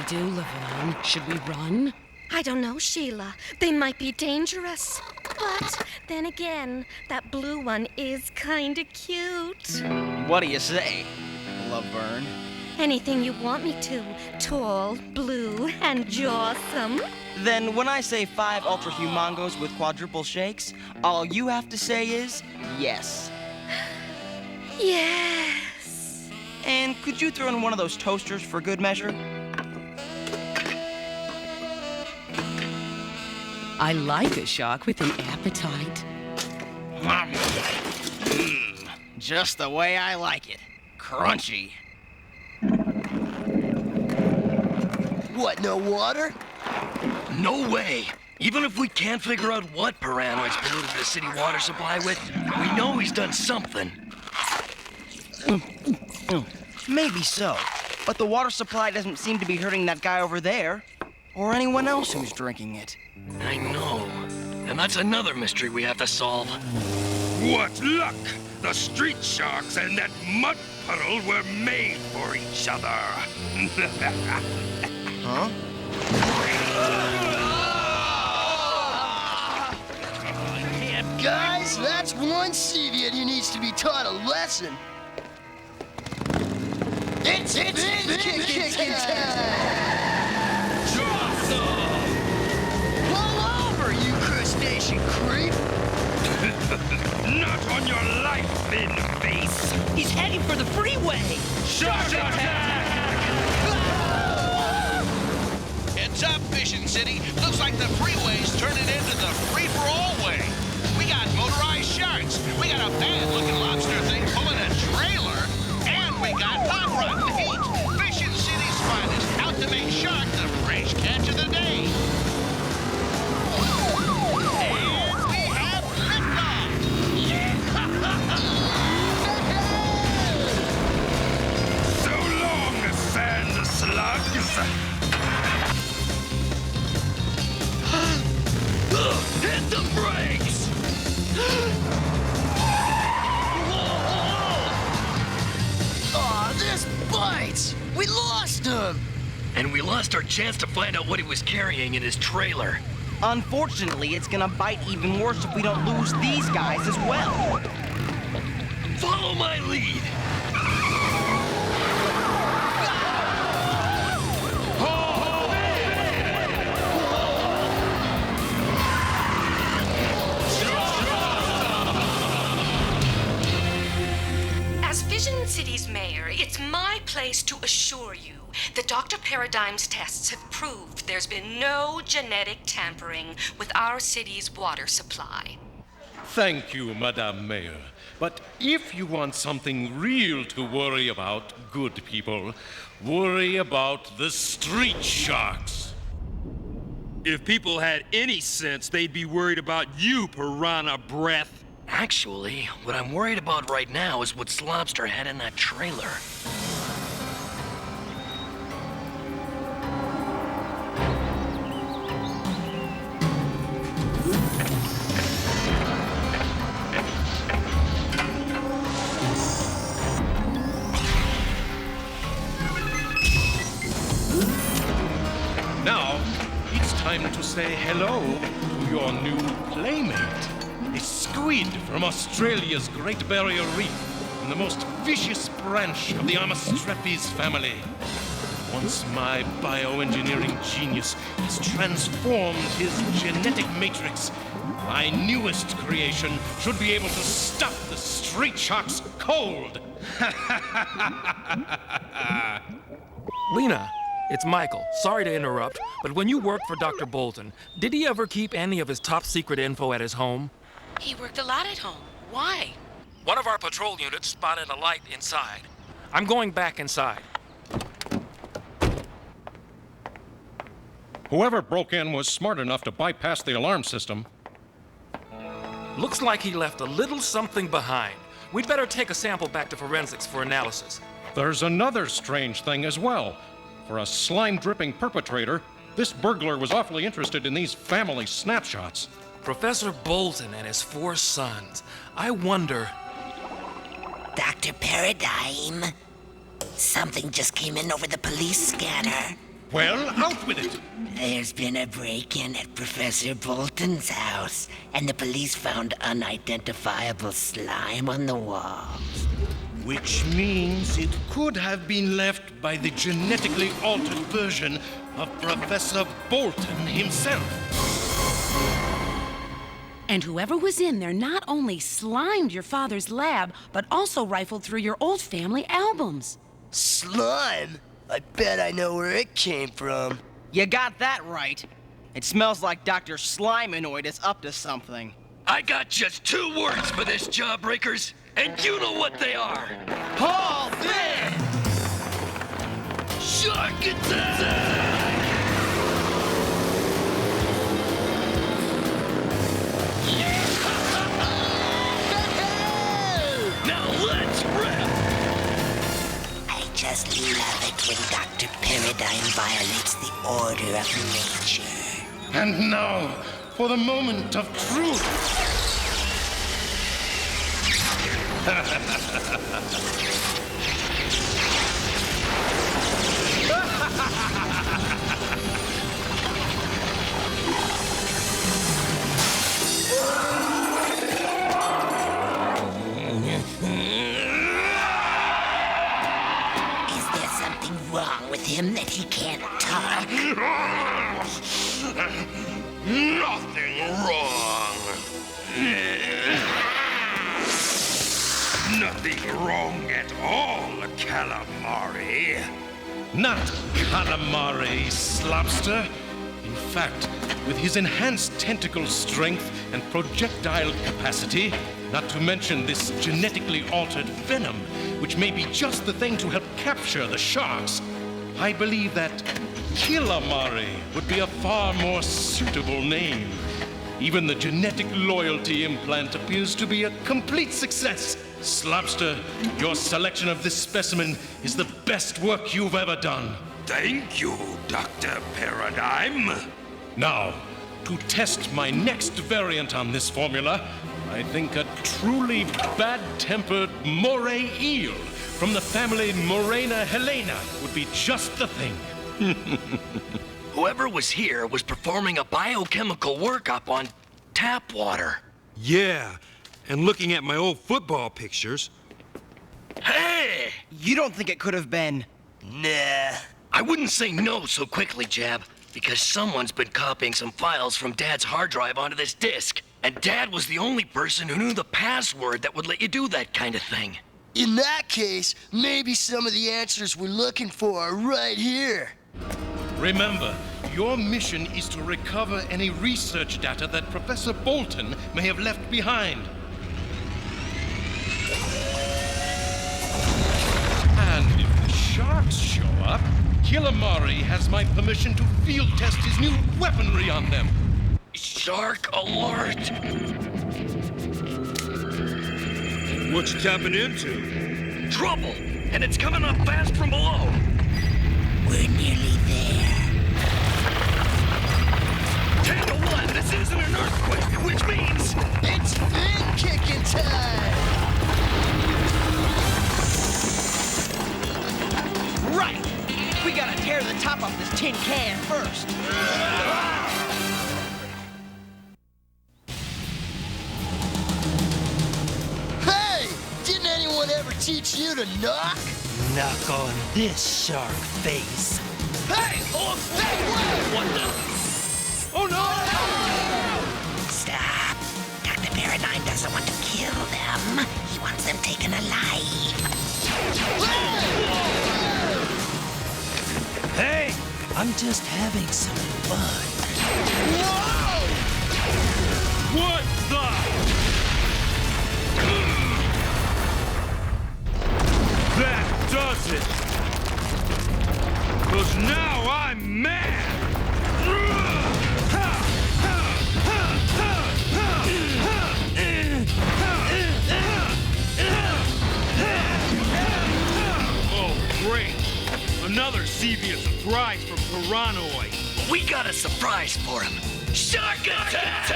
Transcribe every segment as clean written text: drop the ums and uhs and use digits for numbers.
do, Laverne? Should we run? I don't know, Sheila. They might be dangerous. But then again, that blue one is kinda cute. What do you say, Laverne? Anything you want me to. Tall, blue, and jawsome. Then when I say 5 ultra humongos with quadruple shakes, all you have to say is yes. Yes. And could you throw in one of those toasters for good measure? I like a shark with an appetite. Just the way I like it. Crunchy. What, no water? No way. Even if we can't figure out what Piranoid's polluted the city water supply with, we know he's done something. Maybe so, but the water supply doesn't seem to be hurting that guy over there, or anyone else who's drinking it. I know. And that's another mystery we have to solve. What luck! The street sharks and that mud puddle were made for each other. Huh? Guys, that's one Sevian who needs to be taught a lesson. It's kicking time! Pull over, you crustacean creep! Not on your life, thin face! He's heading for the freeway! Shark attack! Heads up, Mission City. Looks like the freeway's turning into the free-for-all way. We got motorized sharks. We got a bad-looking lobster thing pulling a trailer. And we got hot rotten heat. Mission City's finest, out to make shark the fresh catch of the day. And we have liftoff. So long, sand slugs! Hit the brakes! Aw, this bites! We lost him! And we lost our chance to find out what he was carrying in his trailer. Unfortunately, it's gonna bite even worse if we don't lose these guys as well. Follow my lead! As Vision City's mayor, it's my place to assure you that Dr. Paradigm's tests have proved there's been no genetic tampering with our city's water supply. Thank you, Madame Mayor. But if you want something real to worry about, good people, worry about the street sharks. If people had any sense, they'd be worried about you, piranha breath. Actually, what I'm worried about right now is what Slobster had in that trailer. Now, it's time to say hello to your new playmate. A squid from Australia's Great Barrier Reef and the most vicious branch of the Amastrepes family. Once my bioengineering genius has transformed his genetic matrix, my newest creation should be able to stop the street sharks cold. Lena, it's Michael. Sorry to interrupt, but when you worked for Dr. Bolton, did he ever keep any of his top secret info at his home? He worked a lot at home. Why? One of our patrol units spotted a light inside. I'm going back inside. Whoever broke in was smart enough to bypass the alarm system. Looks like he left a little something behind. We'd better take a sample back to forensics for analysis. There's another strange thing as well. For a slime-dripping perpetrator, this burglar was awfully interested in these family snapshots. Professor Bolton and his 4 sons. I wonder... Dr. Paradigm, something just came in over the police scanner. Well, out with it. There's been a break-in at Professor Bolton's house, and the police found unidentifiable slime on the walls. Which means it could have been left by the genetically altered version of Professor Bolton himself. And whoever was in there not only slimed your father's lab, but also rifled through your old family albums. Slime? I bet I know where it came from. You got that right. It smells like Dr. Slimenoid is up to something. I got just 2 words for this, jawbreakers, and you know what they are. Haul in! Shark attack! Now let's rip! I just love it when Dr. Paradigm violates the order of nature. And now, for the moment of truth. Is there something wrong with him that he can't talk? Nothing wrong. Nothing wrong at all, calamari. Not calamari, Slobster. In fact, with his enhanced tentacle strength and projectile capacity, not to mention this genetically altered venom, which may be just the thing to help capture the sharks, I believe that Killamari would be a far more suitable name. Even the genetic loyalty implant appears to be a complete success. Slobster, your selection of this specimen is the best work you've ever done. Thank you, Dr. Paradigm. Now, to test my next variant on this formula, I think a truly bad-tempered moray eel from the family Morena Helena would be just the thing. Whoever was here was performing a biochemical workup on tap water. Yeah, and looking at my old football pictures. Hey! You don't think it could have been... Nah. I wouldn't say no so quickly, Jab, because someone's been copying some files from Dad's hard drive onto this disk. And Dad was the only person who knew the password that would let you do that kind of thing. In that case, maybe some of the answers we're looking for are right here. Remember, your mission is to recover any research data that Professor Bolton may have left behind. And if the sharks show up, Killamari has my permission to field test his new weaponry on them. Shark alert! What you tapping into? Trouble! And it's coming up fast from below! We're nearly there. 10 to 1, this isn't an earthquake, which means... It's fin kicking time! Right! We gotta tear the top off this tin can first. Hey! Didn't anyone ever teach you to knock? Knock on this shark face. Hey! Oh, hey, What the... Oh no! Stop. Dr. Paradigm doesn't want to kill them. He wants them taken alive. Hey, I'm just having some fun. What the? That does it. 'Cause now I'm mad. Oh, great. Another Sevia surprise from Piranoi. We got a surprise for him. Shark attack!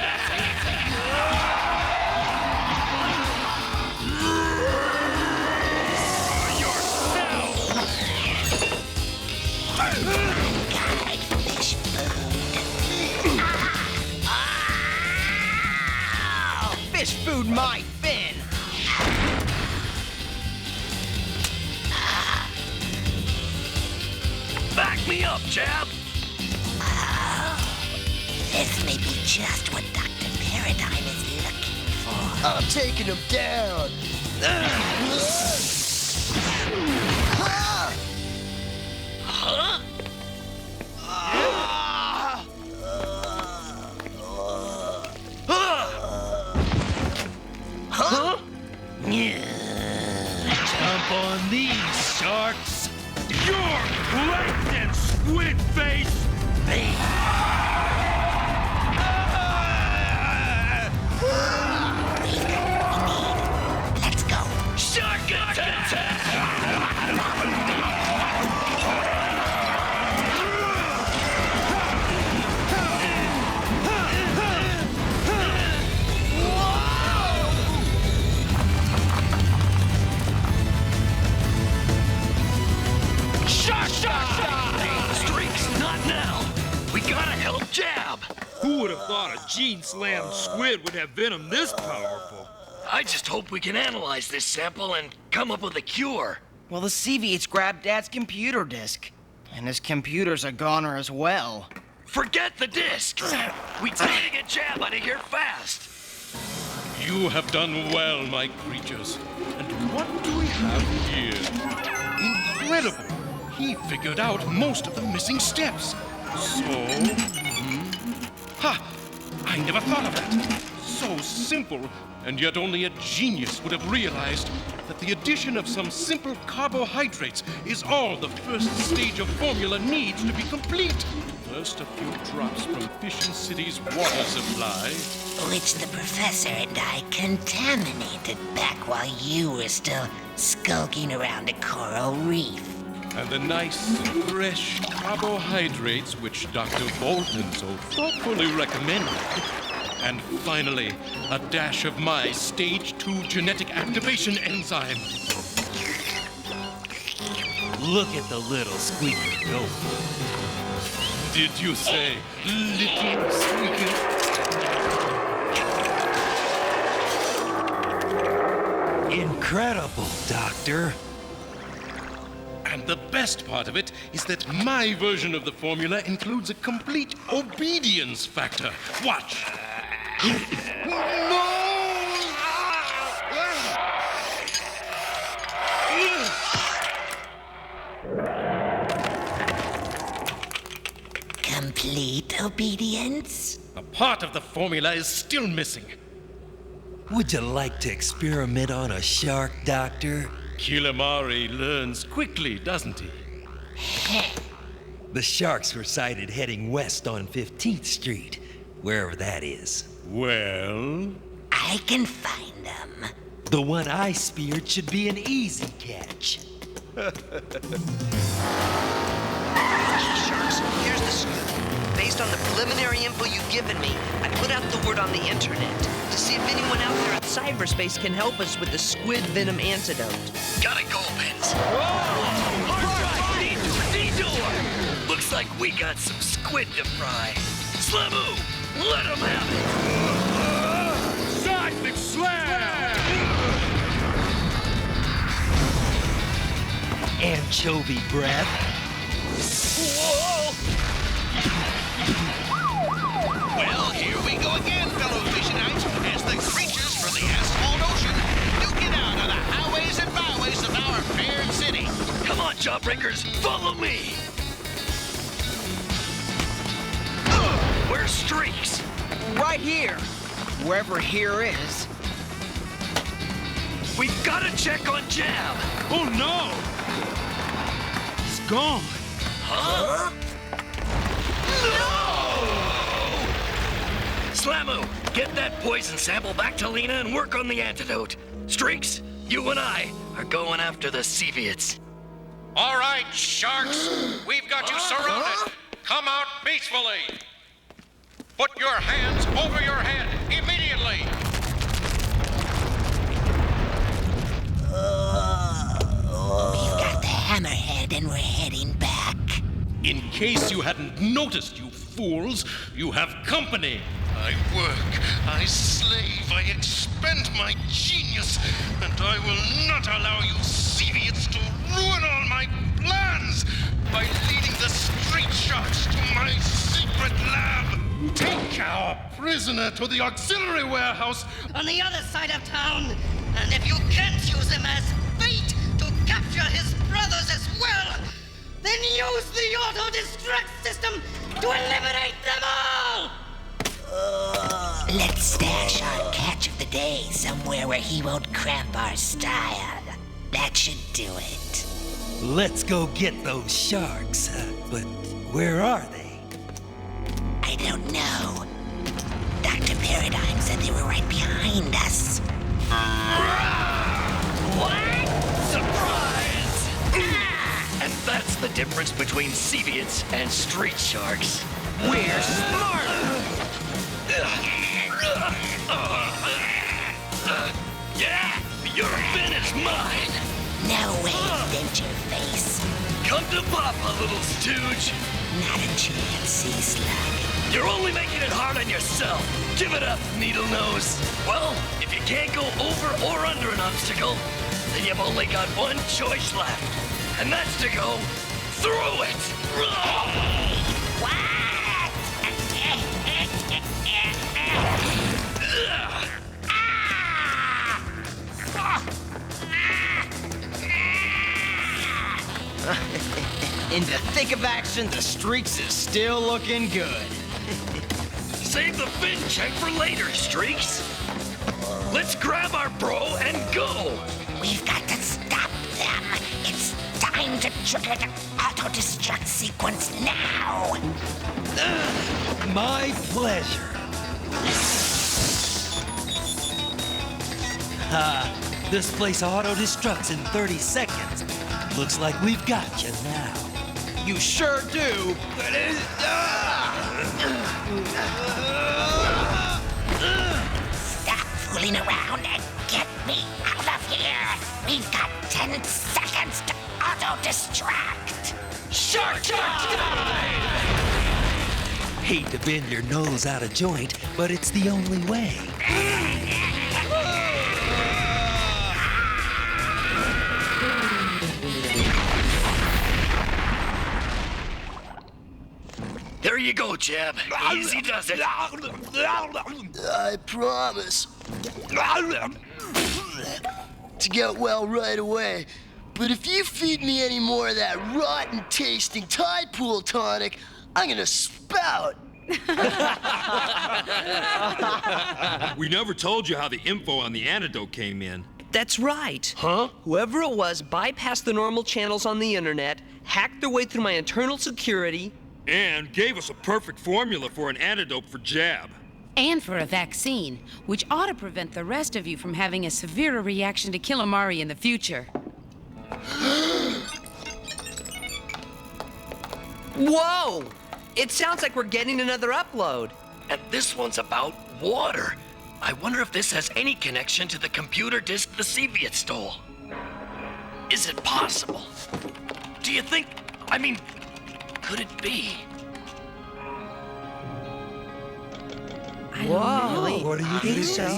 Yourself! Fish food my fin! Back me up, Jab! This may be just what Dr. Paradigm is looking for. I'm taking him down. Huh? Huh? Jump on these, sharks. You're plankton, squid face! Let's go. Shark attack! Streaks, not now! We gotta help Jab! Who would have thought a gene-slammed squid would have venom this powerful? I just hope we can analyze this sample and come up with a cure. Well, the Seviets grabbed Dad's computer disk. And his computer's a goner as well. Forget the disc! We need to get Jab out of here fast! You have done well, my creatures. And what do we have here? Incredible! He figured out most of the missing steps. Ha! I never thought of that. So simple, and yet only a genius would have realized that the addition of some simple carbohydrates is all the first stage of formula needs to be complete. First, a few drops from Fission City's water supply. Which the professor and I contaminated back while you were still skulking around a coral reef. And the nice, fresh carbohydrates which Dr. Bolton so thoughtfully recommended. And finally, a dash of my stage 2 genetic activation enzyme. Look at the little squeaker go. Did you say little squeaker? Incredible, Doctor. And the best part of it is that my version of the formula includes a complete obedience factor. Watch. Complete obedience? A part of the formula is still missing. Would you like to experiment on a shark, Doctor? Kilimari learns quickly, doesn't he? The sharks were sighted heading west on 15th Street, wherever that is. Well? I can find them. The one I speared should be an easy catch. Sharks, here's the scoop. Based on the preliminary info you've given me, I put out the word on the internet to see if anyone out there in cyberspace can help us with the squid venom antidote. Gotta go, Vince. Whoa! Hard drive! Detour! Looks like we got some squid to fry. Slamu! Let him have it! Seismic slam! Anchovy breath. Whoa! Well, here we go again, fellow Visionites, as the creatures from the asphalt ocean duke it out on the highways and byways of our fair city. Come on, Jawbreakers, follow me! Where's Streaks? Right here. Wherever here is. We've gotta check on Jab! Oh no! He's gone. Huh? No! Slamu, get that poison sample back to Lena and work on the antidote. Streaks, you and I are going after the Seviets. All right, sharks. We've got you surrounded. Come out peacefully. Put your hands over your head immediately. We've got the hammerhead and we're heading back. In case you hadn't noticed, you fools, you have company. I work, I slave, I expend my genius, and I will not allow you Seviots to ruin all my plans by leading the street sharks to my secret lab. Take our prisoner to the auxiliary warehouse on the other side of town, and if you can't use him as bait to capture his brothers as well, then use the auto-destruct system to eliminate them all! Let's stash our catch of the day somewhere where he won't cramp our style. That should do it. Let's go get those sharks. But where are they? I don't know. Dr. Paradigm said they were right behind us. What? Surprise! And that's the difference between Seviots and street sharks. We're smarter! Yeah, your fin is mine! No way, Adventure-Face. Come to Papa, little stooge! Not a chance, Sea Slug. You're only making it hard on yourself. Give it up, Needle Nose. Well, if you can't go over or under an obstacle, then you've only got one choice left. And that's to go through it! What? In the thick of action, the Streaks is still looking good. Save the fin check for later, Streaks. Let's grab our bro and go. We've got to stop them. It's time to trigger the auto-destruct sequence now. My pleasure. This place auto-destructs in 30 seconds. Looks like we've got you now. You sure do. Stop fooling around and get me out of here. We've got 10 seconds to auto-destruct. Shark time! Hate to bend your nose out of joint, but it's the only way. There you go, Jab. Easy does it. I promise. To get well right away. But if you feed me any more of that rotten-tasting Tide Pool tonic, I'm gonna spout. We never told you how the info on the antidote came in. That's right. Huh? Whoever it was bypassed the normal channels on the internet, hacked their way through my internal security, And gave us a perfect formula for an antidote for Jab. And for a vaccine, which ought to prevent the rest of you from having a severer reaction to Killamari in the future. Whoa! It sounds like we're getting another upload. And this one's about water. I wonder if this has any connection to the computer disk the Seviot stole. Is it possible? Do you think... could it be? Whoa! What do you think so?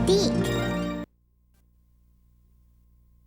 Beak.